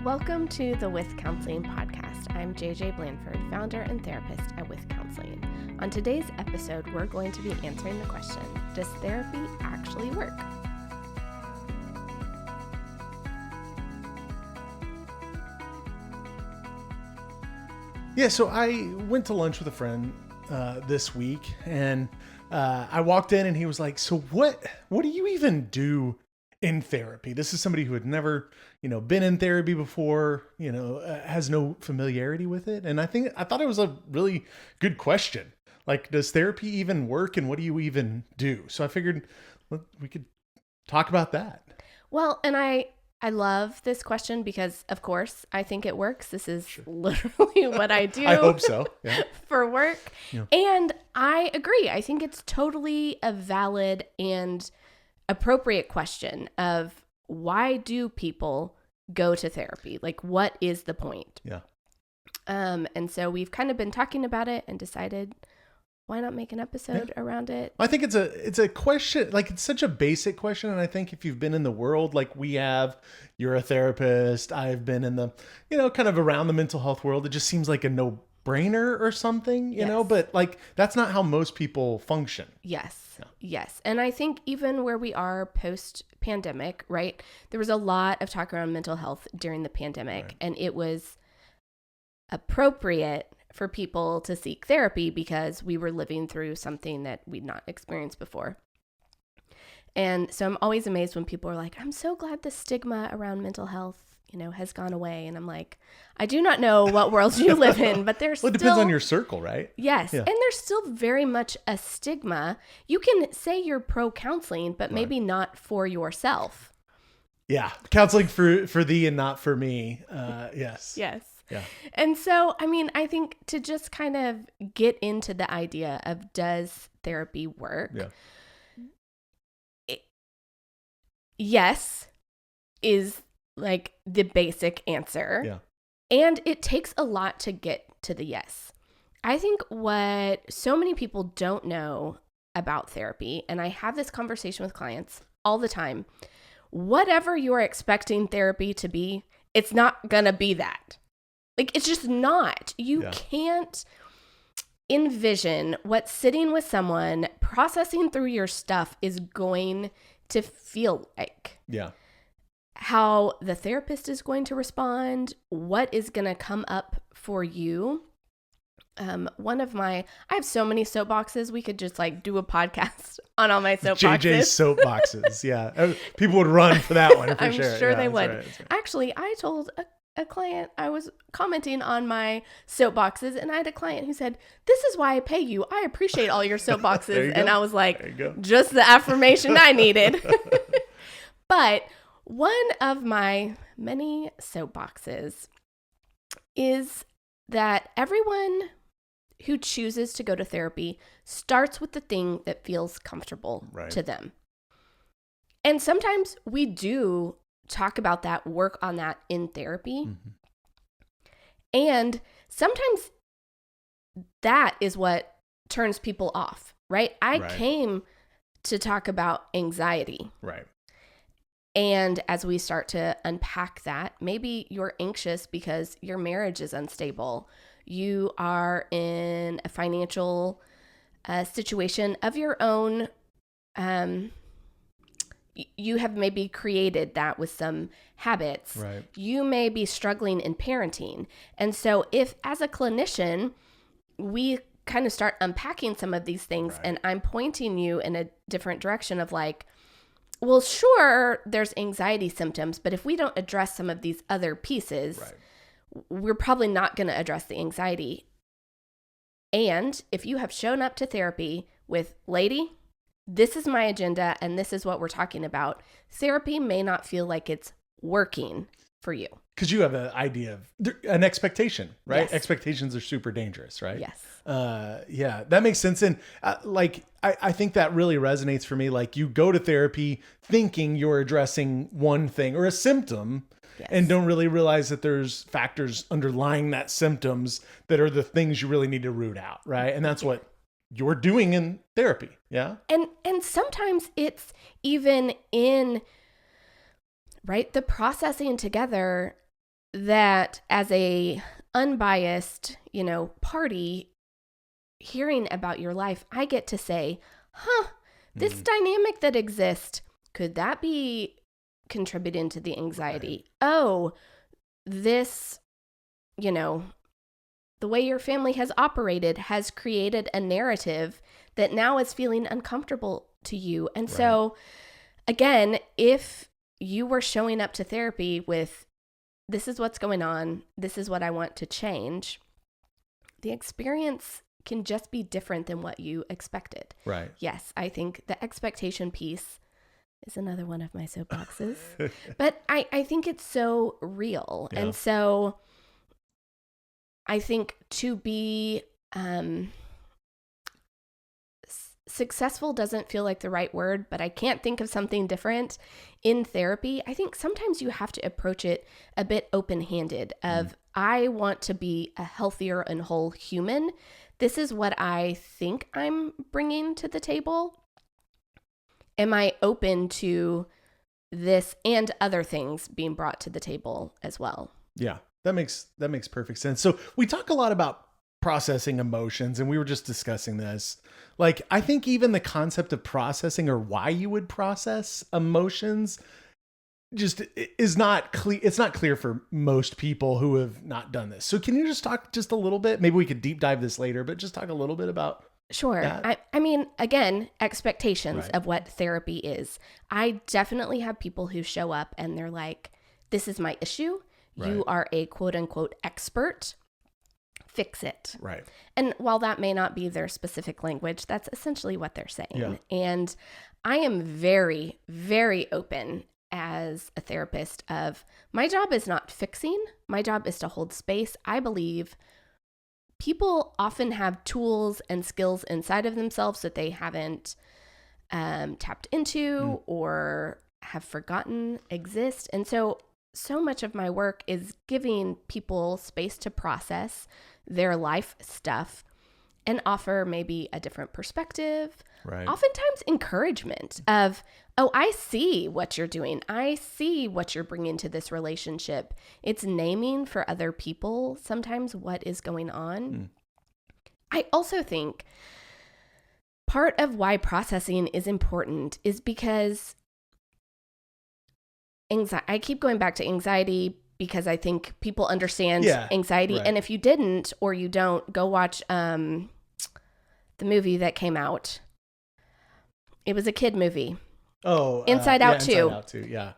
Welcome to the With Counseling podcast. I'm JJ Blanford, founder and therapist at With Counseling. On today's episode, we're going to be answering the question, does therapy actually work? Yeah, so I went to lunch with a friend this week, and I walked in and he was like, so what do you even do in therapy? This is somebody who had never, been in therapy before, has no familiarity with it. And I thought it was a really good question. Like, does therapy even work, and what do you even do? So I figured we could talk about that. Well, and I love this question because, of course, I think it works. This is literally what I do. I hope so. Yeah. For work. Yeah. And I agree. I think it's totally a valid and appropriate question of why do people go to therapy? Like, what is the point? Yeah. And so we've kind of been talking about it and decided, why not make an episode around it? I think it's a question, like, it's such a basic question. And I think if you've been in the world like we have, you're a therapist, I've been in the, kind of around the mental health world, it just seems like a no-brainer or something, you know, but like, that's not how most people function. Yes. Yeah. Yes. And I think even where we are post-pandemic, right, there was a lot of talk around mental health during the pandemic, right. And it was appropriate for people to seek therapy because we were living through something that we'd not experienced before. And so I'm always amazed when people are like, I'm so glad the stigma around mental health, has gone away. And I'm like, I do not know what world you live in, but there's it depends on your circle, right? Yes. Yeah. And there's still very much a stigma. You can say you're pro-counseling, but maybe not for yourself. Yeah. Counseling for thee and not for me. Yes. Yes. Yeah. And so, I think to just kind of get into the idea of, does therapy work? Yeah. Yes is like the basic answer. Yeah. And it takes a lot to get to the yes. I think what so many people don't know about therapy, and I have this conversation with clients all the time, whatever you're expecting therapy to be, it's not going to be that. Like, it's just not. You can't envision what sitting with someone processing through your stuff is going to feel like. Yeah. How the therapist is going to respond, what is going to come up for you. I have so many soapboxes. We could just do a podcast on all my soapboxes. JJ's soapboxes. Yeah. People would run for that one for I'm sure. sure they would. Right. Actually, I told a client, I was commenting on my soapboxes, and I had a client who said, this is why I pay you. I appreciate all your soapboxes. And I was like, just the affirmation I needed. But one of my many soapboxes is that everyone who chooses to go to therapy starts with the thing that feels comfortable to them. And sometimes we do talk about that, work on that in therapy. Mm-hmm. And sometimes that is what turns people off, right? I came to talk about anxiety. Right. And as we start to unpack that, maybe you're anxious because your marriage is unstable. You are in a financial situation of your own. You have maybe created that with some habits. Right. You may be struggling in parenting. And so if, as a clinician, we kind of start unpacking some of these things, and I'm pointing you in a different direction of like, well, sure, there's anxiety symptoms, but if we don't address some of these other pieces, we're probably not going to address the anxiety. And if you have shown up to therapy with, lady, this is my agenda and this is what we're talking about, therapy may not feel like it's working for you. Because you have an idea of an expectation, right? Yes. Expectations are super dangerous, right? Yes. Yeah, that makes sense. And I think that really resonates for me. Like, you go to therapy thinking you're addressing one thing or a symptom, and don't really realize that there's factors underlying that symptoms that are the things you really need to root out, right? And that's what you're doing in therapy. Yeah. And sometimes it's even in, right, the processing together that as a unbiased, party hearing about your life, I get to say, this dynamic that exists, could that be contributing to the anxiety? Right. Oh, this, the way your family has operated has created a narrative that now is feeling uncomfortable to you. And right. So again, if you were showing up to therapy with, this is what's going on, this is what I want to change, the experience can just be different than what you expected. Right. Yes, I think the expectation piece is another one of my soapboxes. But I think it's so real. Yeah. And so I think to be successful doesn't feel like the right word, but I can't think of something different in therapy. I think sometimes you have to approach it a bit open-handed of, I want to be a healthier and whole human. This is what I think I'm bringing to the table. Am I open to this and other things being brought to the table as well? Yeah, that makes perfect sense. So we talk a lot about processing emotions, and we were just discussing this. Like, I think even the concept of processing, or why you would process emotions, just is not clear. It's not clear for most people who have not done this. So can you just talk just a little bit? Maybe we could deep dive this later, but just talk a little bit about. Sure. I mean, again, expectations right. of what therapy is. I definitely have people who show up and they're like, this is my issue. Right. You are a quote unquote expert. Fix it. Right. And while that may not be their specific language, that's essentially what they're saying. Yeah. And I am very, very open as a therapist of, my job is not fixing. My job is to hold space. I believe people often have tools and skills inside of themselves that they haven't tapped into or have forgotten exist. And so much of my work is giving people space to process their life stuff and offer maybe a different perspective. Right. Oftentimes encouragement of, oh, I see what you're doing. I see what you're bringing to this relationship. It's naming for other people sometimes what is going on. I also think part of why processing is important is because I keep going back to anxiety because I think people understand anxiety. Right. And if you didn't, or you don't, go watch the movie that came out. It was a kid movie. Oh, Inside Out 2. Inside Out 2. Yeah.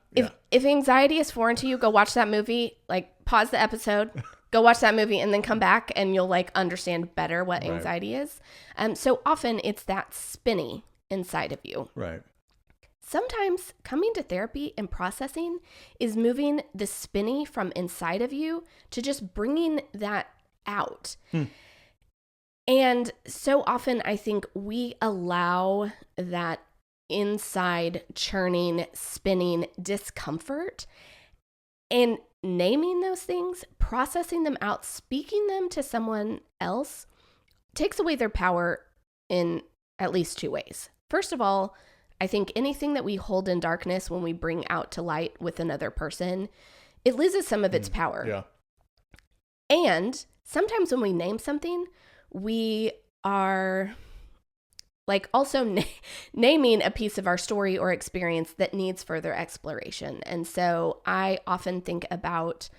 If anxiety is foreign to you, go watch that movie. Like, pause the episode, go watch that movie, and then come back, and you'll understand better what anxiety is. So often it's that spinny inside of you. Right. Sometimes coming to therapy and processing is moving the spinny from inside of you to just bringing that out. And so often I think we allow that inside churning, spinning discomfort, and naming those things, processing them out, speaking them to someone else takes away their power in at least two ways. First of all, I think anything that we hold in darkness, when we bring out to light with another person, it loses some of its power. Yeah. And sometimes when we name something, we are also naming a piece of our story or experience that needs further exploration. And so I often think about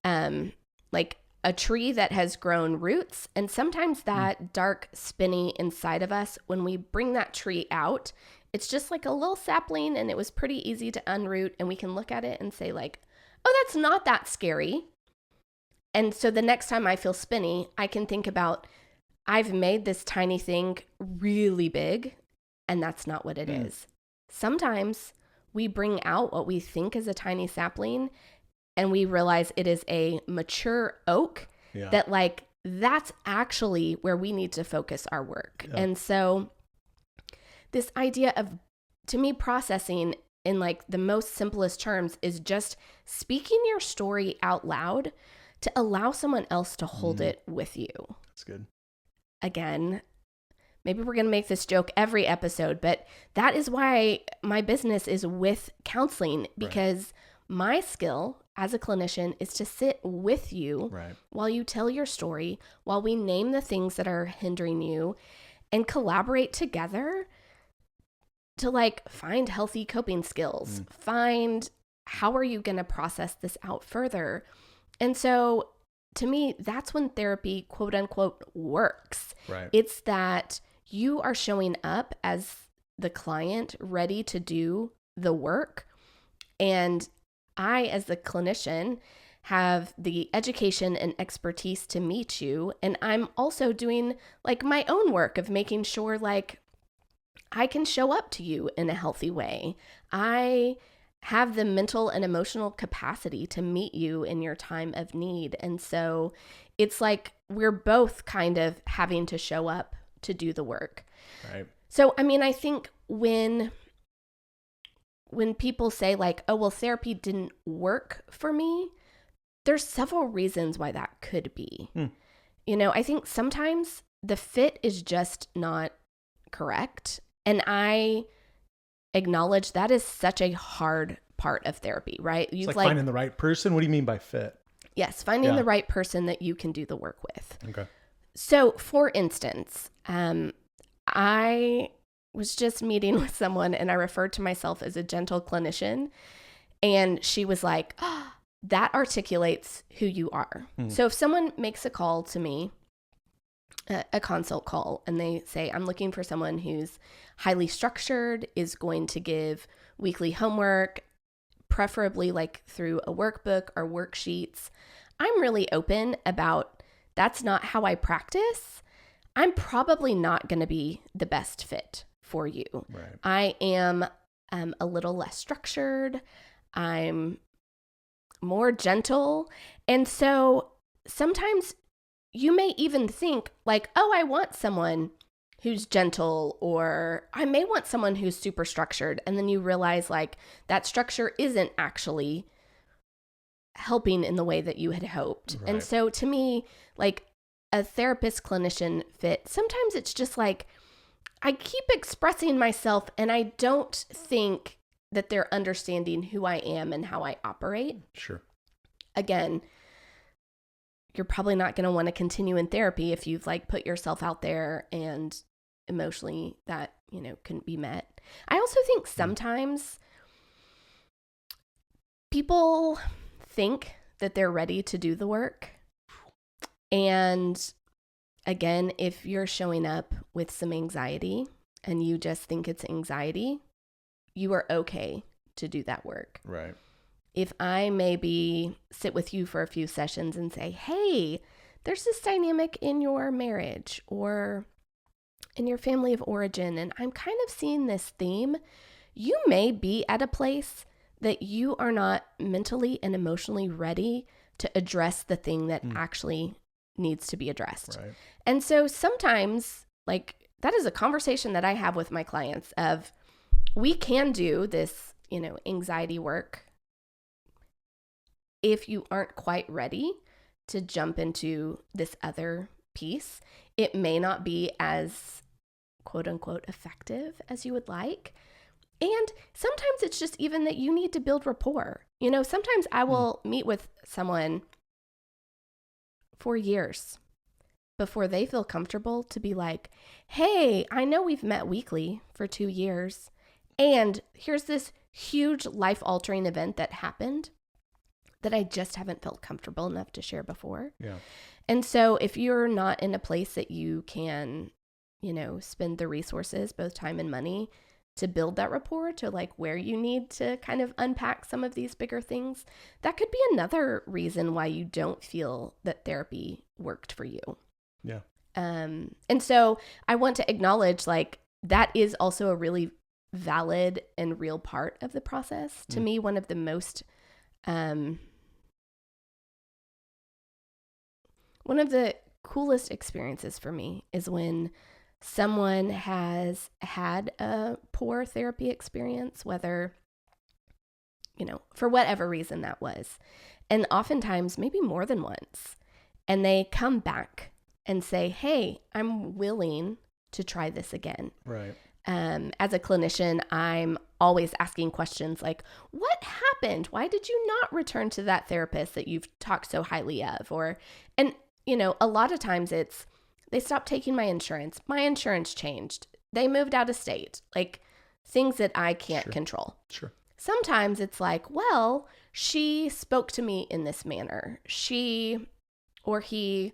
a tree that has grown roots, and sometimes that dark spinny inside of us, when we bring that tree out, it's just like a little sapling, and it was pretty easy to unroot, and we can look at it and say oh, that's not that scary. And so the next time I feel spinny, I can think about, I've made this tiny thing really big, and that's not what it is. Sometimes we bring out what we think is a tiny sapling, and we realize it is a mature oak that that's actually where we need to focus our work. Yeah. And so this idea of, to me, processing in the most simplest terms is just speaking your story out loud to allow someone else to hold it with you. That's good. Again, maybe we're going to make this joke every episode, but that is why my business is with counseling, because my skill as a clinician is to sit with you while you tell your story, while we name the things that are hindering you, and collaborate together to like find healthy coping skills, find how are you going to process this out further. And so to me, that's when therapy, quote unquote, works. Right. It's that you are showing up as the client ready to do the work. And I, as the clinician, have the education and expertise to meet you. And I'm also doing like my own work of making sure like I can show up to you in a healthy way. I have the mental and emotional capacity to meet you in your time of need. And so it's like we're both kind of having to show up to do the work. Right. So, I mean, I think when people say like, oh, well, therapy didn't work for me, there's several reasons why that could be. You know, I think sometimes the fit is just not correct. And I acknowledge that is such a hard part of therapy, right? It's like finding the right person. What do you mean by fit? Yes, finding the right person that you can do the work with. Okay. So, for instance, I was just meeting with someone and I referred to myself as a gentle clinician. And she was like, oh, that articulates who you are. So if someone makes a call to me, a consult call, and they say, I'm looking for someone who's highly structured, is going to give weekly homework, preferably like through a workbook or worksheets, I'm really open about that's not how I practice. I'm probably not going to be the best fit for you. Right. I am a little less structured. I'm more gentle. And so sometimes you may even think like, oh, I want someone who's gentle, or I may want someone who's super structured. And then you realize like that structure isn't actually helping in the way that you had hoped. Right. And so to me, like a therapist clinician fit, sometimes it's just like, I keep expressing myself and I don't think that they're understanding who I am and how I operate. Sure. Again, you're probably not going to want to continue in therapy if you've like put yourself out there and emotionally that, you know, couldn't be met. I also think sometimes people think that they're ready to do the work. And again, if you're showing up with some anxiety and you just think it's anxiety, you are okay to do that work. Right. If I maybe sit with you for a few sessions and say, hey, there's this dynamic in your marriage or in your family of origin, and I'm kind of seeing this theme, you may be at a place that you are not mentally and emotionally ready to address the thing that actually needs to be addressed. Right. And so sometimes, like, that is a conversation that I have with my clients of, we can do this, you know, anxiety work if you aren't quite ready to jump into this other piece. It may not be as quote unquote effective as you would like. And sometimes it's just even that you need to build rapport. You know, sometimes I will meet with someone for years before they feel comfortable to be like, hey, I know we've met weekly for 2 years, and here's this huge life-altering event that happened that I just haven't felt comfortable enough to share before. Yeah. And so if you're not in a place that you can, you know, spend the resources, both time and money, to build that rapport to like where you need to kind of unpack some of these bigger things, that could be another reason why you don't feel that therapy worked for you. Yeah. And so I want to acknowledge like that is also a really valid and real part of the process. To me, one of the most, one of the coolest experiences for me is when someone has had a poor therapy experience, whether, you know, for whatever reason that was. And oftentimes, maybe more than once. And they come back and say, hey, I'm willing to try this again. Right. As a clinician, I'm always asking questions like, what happened? Why did you not return to that therapist that you've talked so highly of? And a lot of times it's, they stopped taking my insurance. My insurance changed. They moved out of state. Like things that I can't control. Sure. Sometimes it's like, well, she spoke to me in this manner. She or he,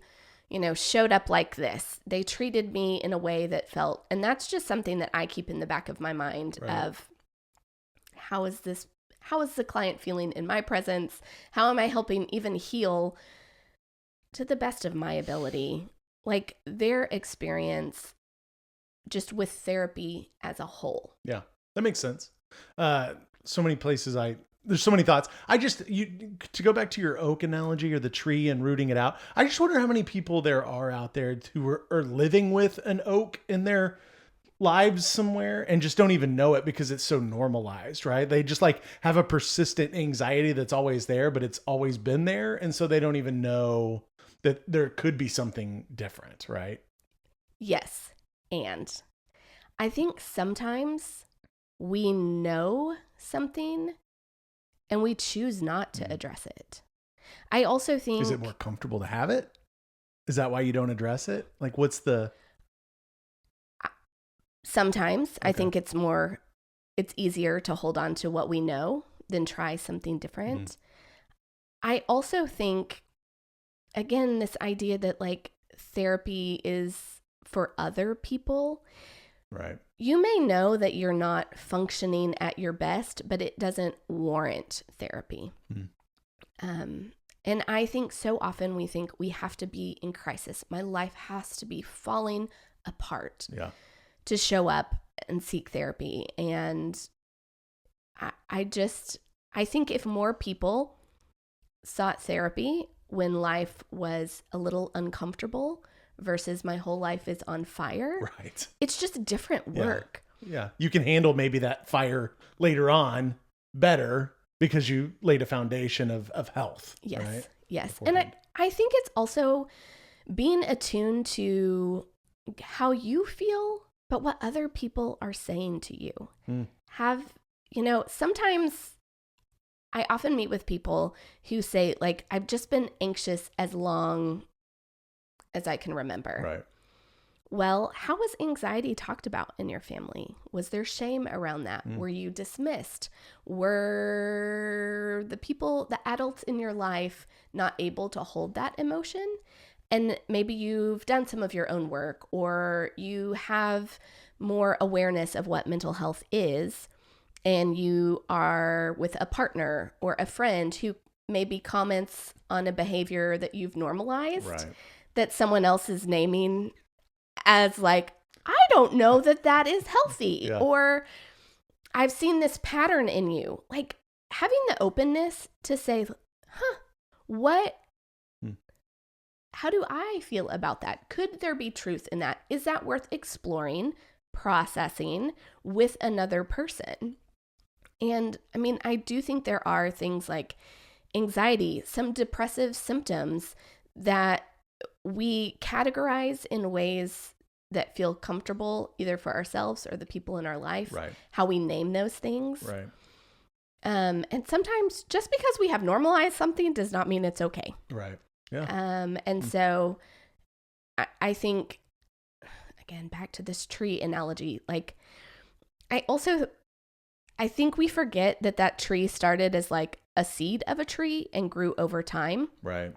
showed up like this. They treated me in a way that felt, and that's just something that I keep in the back of my mind of how is the client feeling in my presence? How am I helping even heal to the best of my ability? Like their experience just with therapy as a whole. Yeah, that makes sense. So many places there's so many thoughts. To go back to your oak analogy or the tree and rooting it out, I just wonder how many people there are out there who are living with an oak in their lives somewhere and just don't even know it because it's so normalized, right? They just like have a persistent anxiety that's always there, but it's always been there. And so they don't even know that there could be something different, right? Yes. And I think sometimes we know something and we choose not to address it. I also think... Is it more comfortable to have it? Is that why you don't address it? Like what's the... Sometimes I think it's easier to hold on to what we know than try something different. I also think, again, this idea that like therapy is for other people. Right. You may know that you're not functioning at your best, but it doesn't warrant therapy. And I think so often we think we have to be in crisis. My life has to be falling apart to show up and seek therapy. And I think if more people sought therapy when life was a little uncomfortable versus my whole life is on fire. Right. It's just different work. Yeah. You can handle maybe that fire later on better because you laid a foundation of health. Yes. Right? Yes. And I think it's also being attuned to how you feel, but what other people are saying to you. Sometimes I often meet with people who say like, I've just been anxious as long as I can remember. Right. Well, how was anxiety talked about in your family? Was there shame around that? Were you dismissed? Were the adults in your life not able to hold that emotion? And maybe you've done some of your own work, or you have more awareness of what mental health is, and you are with a partner or a friend who maybe comments on a behavior that you've normalized. Right. That someone else is naming as like, I don't know that is healthy, or I've seen this pattern in you. Like having the openness to say, how do I feel about that? Could there be truth in that? Is that worth exploring, processing with another person? And I mean, I do think there are things like anxiety, some depressive symptoms that we categorize in ways that feel comfortable either for ourselves or the people in our life, how we name those things. Right. And sometimes just because we have normalized something does not mean it's okay. Right. Yeah. And so I think, again, back to this tree analogy, like I think we forget that tree started as like a seed of a tree and grew over time. Right.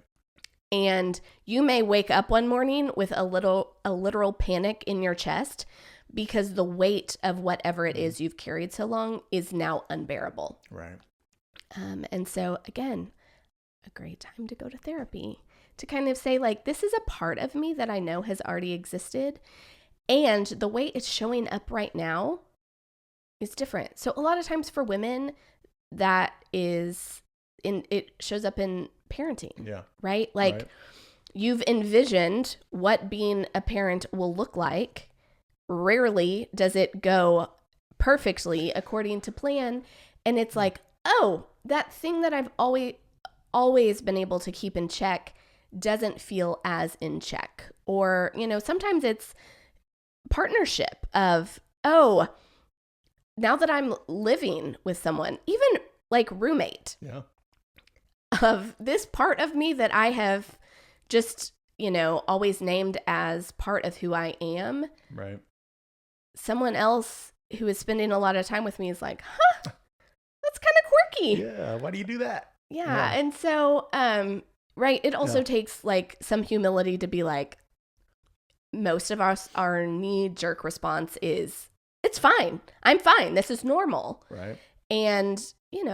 And you may wake up one morning with a literal panic in your chest because the weight of whatever it is you've carried so long is now unbearable. Right. And so again, a great time to go to therapy to kind of say like, this is a part of me that I know has already existed. And the way it's showing up right now is different. So a lot of times for women, it shows up in parenting. Yeah. Right? Like you've envisioned what being a parent will look like. Rarely does it go perfectly according to plan. And it's like, oh, that thing that I've always been able to keep in check doesn't feel as in check. Or, sometimes it's partnership of, oh, now that I'm living with someone, even like roommate, Yeah. of this part of me that I have just, always named as part of who I am. Right. Someone else who is spending a lot of time with me is like, huh, that's kind of quirky. Yeah. Why do you do that? Yeah. And so, right. It also takes like some humility to be like, most of our knee-jerk response is, it's fine. I'm fine. This is normal. Right. And,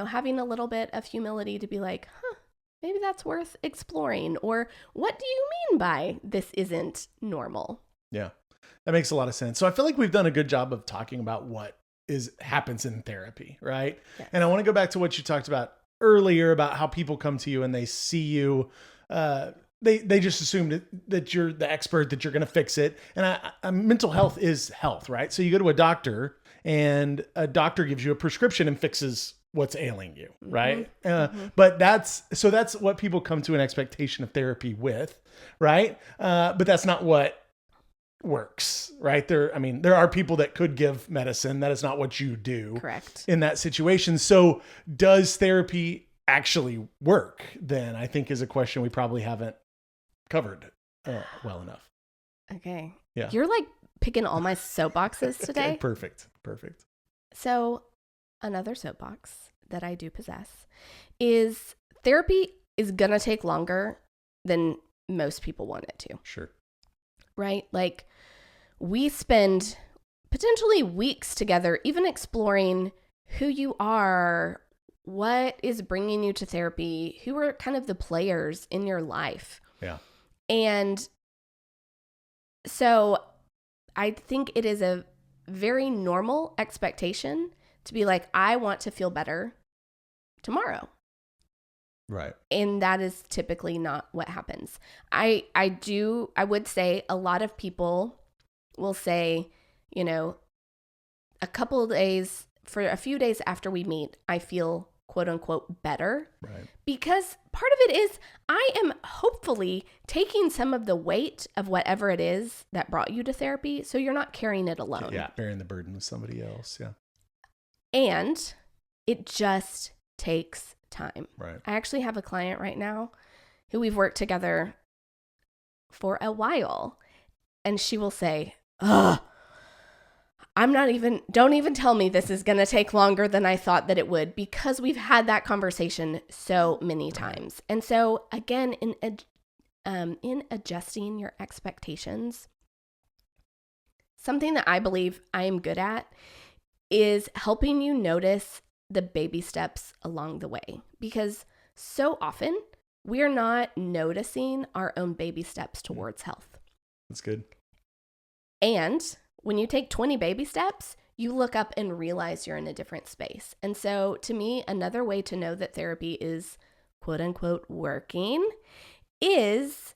having a little bit of humility to be like, huh, maybe that's worth exploring. Or what do you mean by this isn't normal? Yeah, that makes a lot of sense. So I feel like we've done a good job of talking about what happens in therapy, right? Yes. And I want to go back to what you talked about earlier about how people come to you and they see you, they just assume that you're the expert, that you're going to fix it. And mental health is health, right? So you go to a doctor and a doctor gives you a prescription and fixes what's ailing you, right? But that's what people come to an expectation of therapy with, right? But that's not what works, right? There are people that could give medicine. That is not what you do. Correct. In that situation. So does therapy actually work then? I think is a question we probably haven't covered well enough. Okay. Yeah. You're like picking all my soapboxes today. Okay, perfect. So another soapbox that I do possess is therapy is going to take longer than most people want it to. Sure. Right? Like we spend potentially weeks together, even exploring who you are, what is bringing you to therapy, who are kind of the players in your life. Yeah. And so I think it is a very normal expectation to be like, I want to feel better tomorrow. Right. And that is typically not what happens. I would say a lot of people will say, a couple of days, for a few days after we meet, I feel quote unquote better. Right. Because part of it is I am hopefully taking some of the weight of whatever it is that brought you to therapy. So you're not carrying it alone. Yeah. Bearing the burden with somebody else. Yeah. And it just takes time. Right. I actually have a client right now who we've worked together for a while. And she will say, don't even tell me this is going to take longer than I thought that it would, because we've had that conversation so many times. And so again, in adjusting your expectations, something that I believe I am good at is helping you notice the baby steps along the way, because so often we're not noticing our own baby steps towards health. That's good. And when you take 20 baby steps, you look up and realize you're in a different space. And so to me, another way to know that therapy is quote unquote working is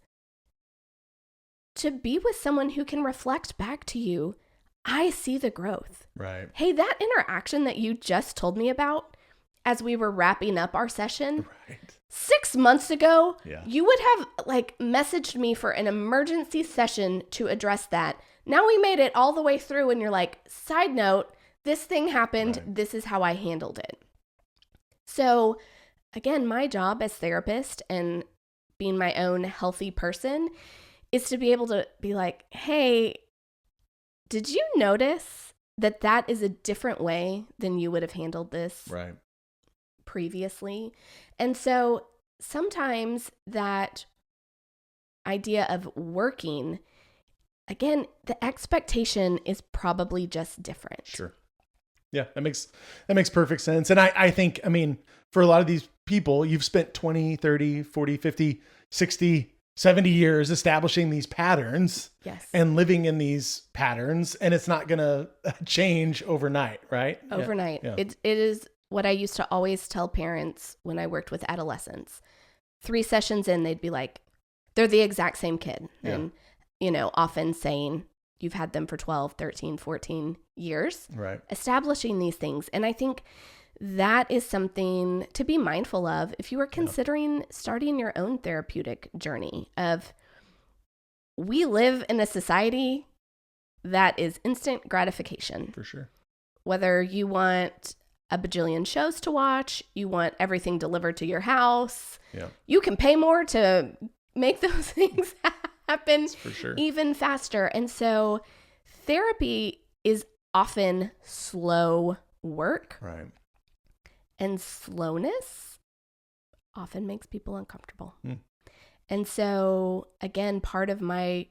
to be with someone who can reflect back to you, I see the growth. Right. Hey, that interaction that you just told me about as we were wrapping up our session, Right. 6 months ago, Yeah. you would have messaged me for an emergency session to address that. Now we made it all the way through and you're like, side note, this thing happened. Right. This is how I handled it. So again, my job as therapist and being my own healthy person is to be able to be like, hey, did you notice that is a different way than you would have handled this Right. previously? And so sometimes that idea of working, again, the expectation is probably just different. Sure. Yeah, that makes perfect sense. And I think, for a lot of these people, you've spent 20, 30, 40, 50, 60, 70 years establishing these patterns. Yes. And living in these patterns, and it's not going to change overnight, right? Overnight. Yeah. It is what I used to always tell parents when I worked with adolescents. 3 sessions in, they'd be like, they're the exact same kid. Yeah. And, often saying you've had them for 12, 13, 14 years. Right. Establishing these things. And I think that is something to be mindful of if you are considering starting your own therapeutic journey of, we live in a society that is instant gratification. For sure. whether you want a bajillion shows to watch, you want everything delivered to your house, you can pay more to make those things happen for sure. even faster. And so therapy is often slow work. Right. And slowness often makes people uncomfortable. And so, again, part of my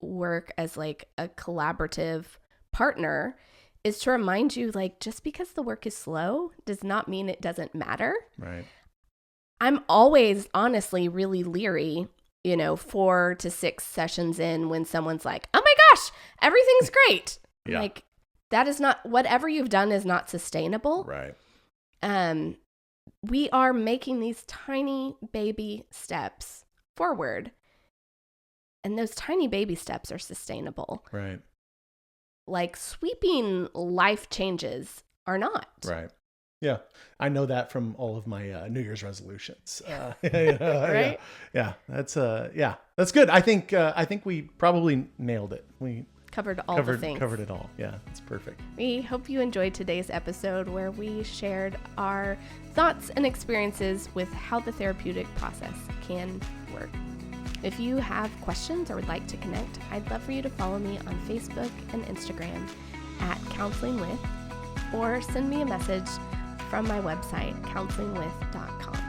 work as like a collaborative partner is to remind you, like, just because the work is slow does not mean it doesn't matter. Right. I'm always honestly really leery, 4 to 6 sessions in when someone's like, oh my gosh, everything's great. Like, that is not, whatever you've done is not sustainable. Right. We are making these tiny baby steps forward. And those tiny baby steps are sustainable. Right. Like sweeping life changes are not. Right. Yeah. I know that from all of my New Year's resolutions. Right? Yeah. That's good. I think we probably nailed it. We covered all the things. Covered it all. Yeah, it's perfect. We hope you enjoyed today's episode where we shared our thoughts and experiences with how the therapeutic process can work. If you have questions or would like to connect, I'd love for you to follow me on Facebook and Instagram at counselingwith, or send me a message from my website, counselingwith.com.